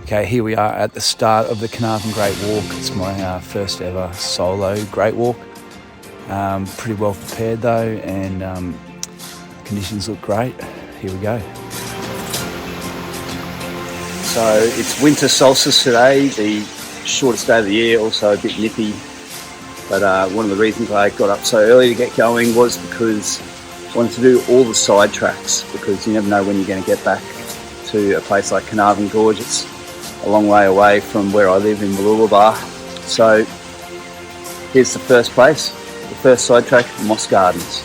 Okay, here we are at the start of the Carnarvon Great Walk. It's my first ever solo Great Walk. Pretty well prepared though, and conditions look great. Here we go. So it's winter solstice today, the shortest day of the year, also a bit nippy. But one of the reasons I got up so early to get going was because I wanted to do all the side tracks, because you never know when you're going to get back to a place like Carnarvon Gorge. It's a long way away from where I live in Mooloolaba. So here's the first place, the first side track, Moss Gardens.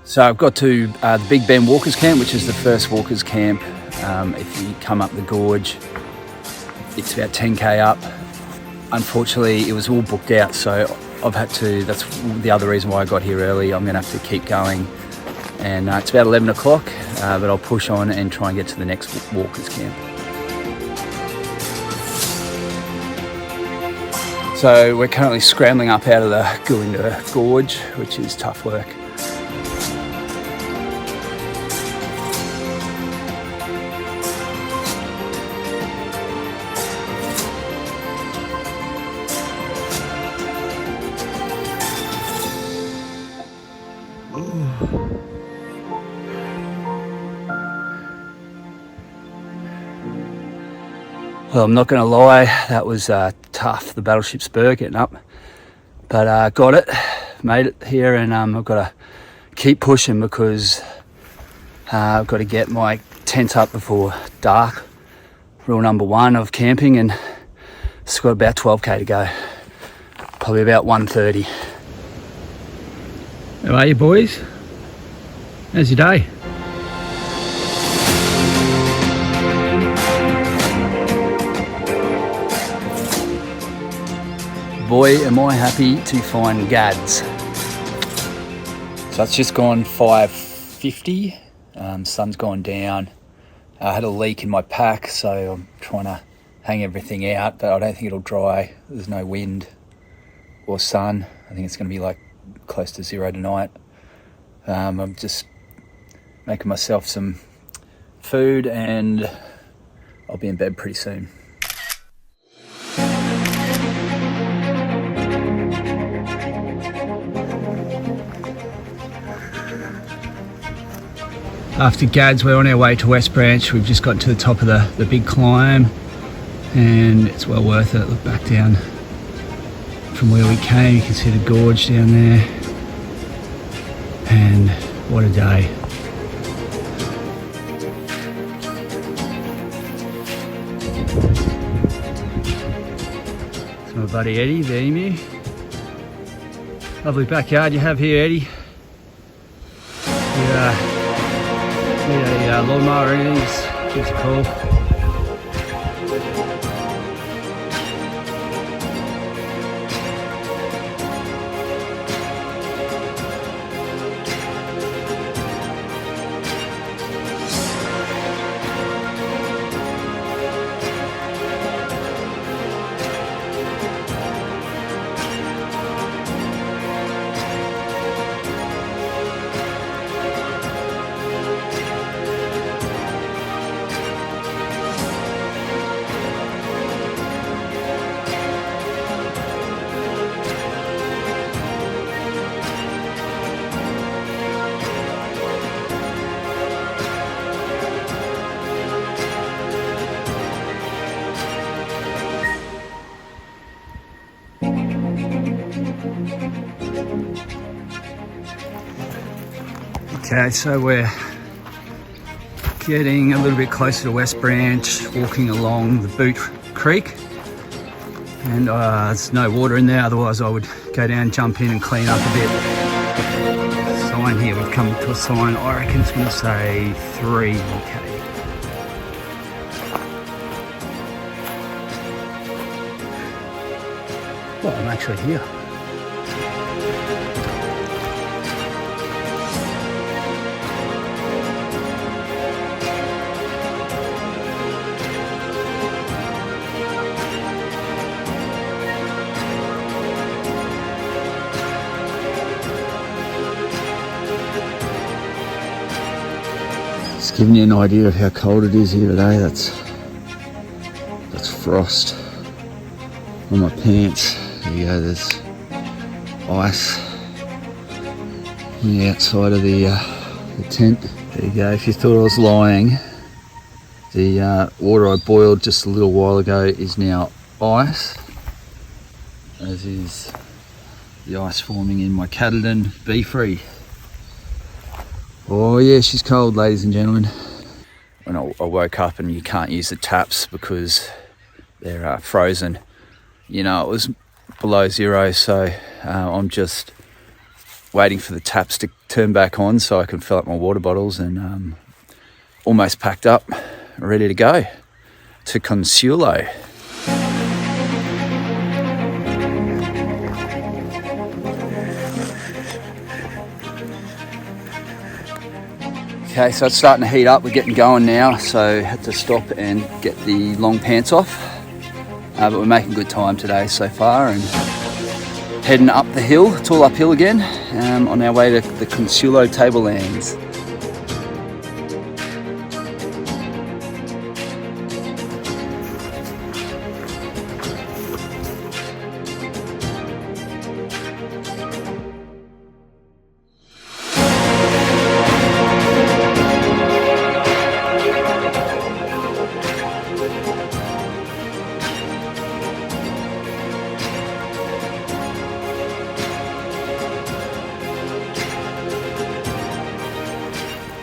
So I've got to the Big Ben Walkers Camp, which is the first walkers camp. If you come up the gorge, it's about 10k up. Unfortunately, it was all booked out, so I've had to, that's the other reason why I got here early. I'm gonna have to keep going. And it's about 11 o'clock, but I'll push on and try and get to the next walkers camp. So we're currently scrambling up out of the Goolinda Gorge, which is tough work. Well, I'm not going to lie, that was tough, the Battleship Spur getting up, but got it, made it here, and I've got to keep pushing because I've got to get my tent up before dark. Rule number one of camping, and it's got about 12k to go, probably about 1:30. How are you, boys? How's your day? Boy, am I happy to find gads. So it's just gone 5:50. Sun's gone down. I had a leak in my pack, so I'm trying to hang everything out, but I don't think it'll dry. There's no wind or sun. I think it's going to be like close to 0 tonight. I'm just making myself some food and I'll be in bed pretty soon. After Gads, we're on our way to West Branch. We've just got to the top of the big climb, and it's well worth it. Look back down from where we came, you can see the gorge down there, and what a day. It's my buddy Eddie, the emu. Lovely backyard you have here, Eddie. Need a lawnmower or anything, just give us a call. Okay, so we're getting a little bit closer to West Branch, walking along the Boot Creek, and there's no water in there, otherwise I would go down, jump in and clean up a bit. Sign here, we've come to a sign, I reckon it's going to say 3k. Well, I'm actually here. Giving you an idea of how cold it is here today. That's frost on my pants. There you go, there's ice on the outside of the tent. There you go, if you thought I was lying, the water I boiled just a little while ago is now ice, as is the ice forming in my Catadon Be Free. Oh yeah, she's cold, ladies and gentlemen. When I woke up and you can't use the taps because they're frozen, you know, it was below zero, so I'm just waiting for the taps to turn back on so I can fill up my water bottles, and almost packed up, ready to go to Consuelo. Okay, so it's starting to heat up, we're getting going now, so had to stop and get the long pants off. But we're making good time today so far, and heading up the hill. It's all uphill again, on our way to the Consuelo Tablelands.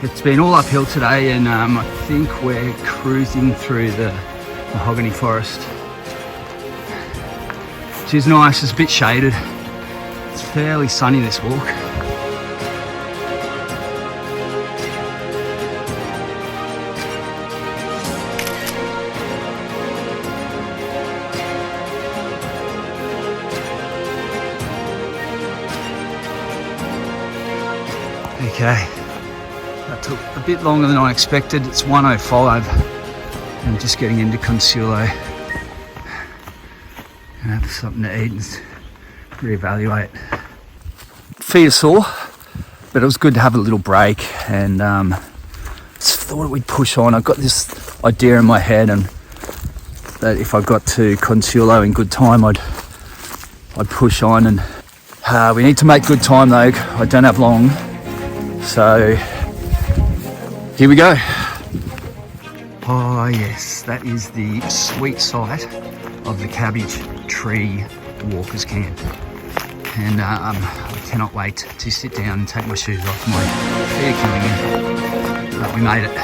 It's been all uphill today, and I think we're cruising through the mahogany forest, which is nice. It's a bit shaded. It's fairly sunny this walk. Okay. That took a bit longer than I expected. It's 1:05 and just getting into Consuelo. Gonna have something to eat and reevaluate. Feet are sore, but it was good to have a little break, and just thought we'd push on. I've got this idea in my head, and that if I got to Consuelo in good time, I'd push on, and we need to make good time though. I don't have long, so here we go. Oh yes, that is the sweet site of the Cabbage Tree Walkers Camp, and I cannot wait to sit down and take my shoes off. My feet are killing me, but we made it.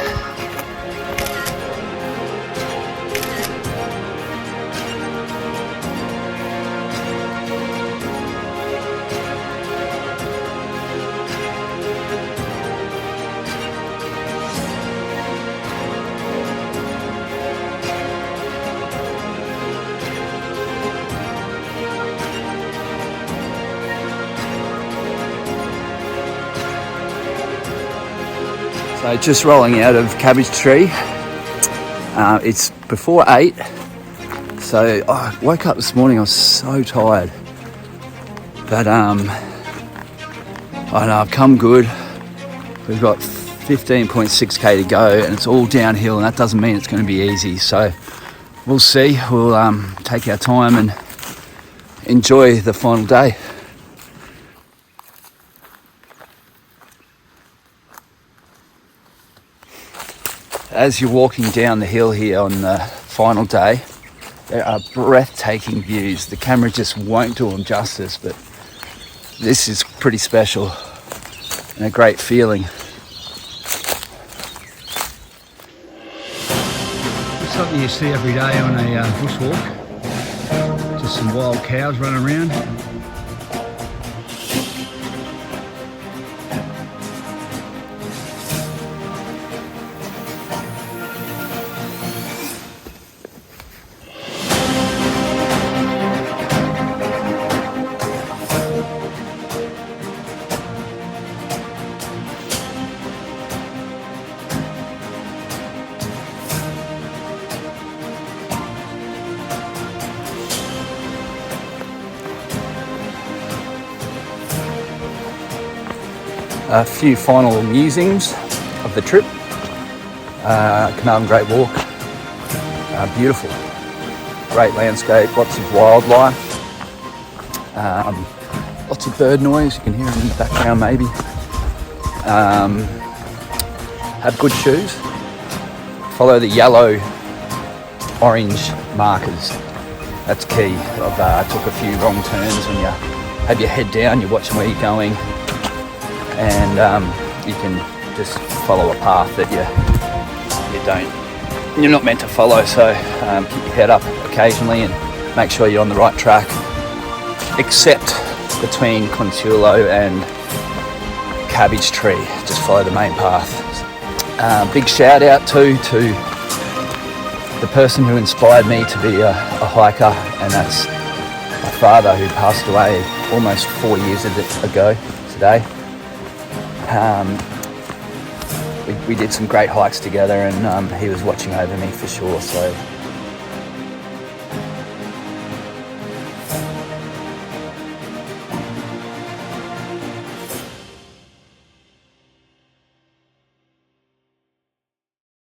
So just rolling out of Cabbage Tree. It's before 8, so I woke up this morning, I was so tired, but I know I've come good. We've got 15.6k to go, and it's all downhill, and that doesn't mean it's going to be easy, so we'll see. We'll take our time and enjoy the final day. As you're walking down the hill here on the final day, there are breathtaking views. The camera just won't do them justice, but this is pretty special and a great feeling. It's something you see every day on a bushwalk. Just some wild cows running around. A few final musings of the trip. Carnarvon Great Walk. Beautiful, great landscape, lots of wildlife, lots of bird noise, you can hear them in the background maybe. Have good shoes, follow the yellow orange markers, that's key. I've took a few wrong turns when you have your head down, you're watching where you're going, and you can just follow a path that you're not meant to follow. So keep your head up occasionally and make sure you're on the right track, except between Consuelo and Cabbage Tree, just follow the main path. Big shout out to the person who inspired me to be a hiker, and that's my father, who passed away almost 4 years ago today. We did some great hikes together, and he was watching over me for sure, so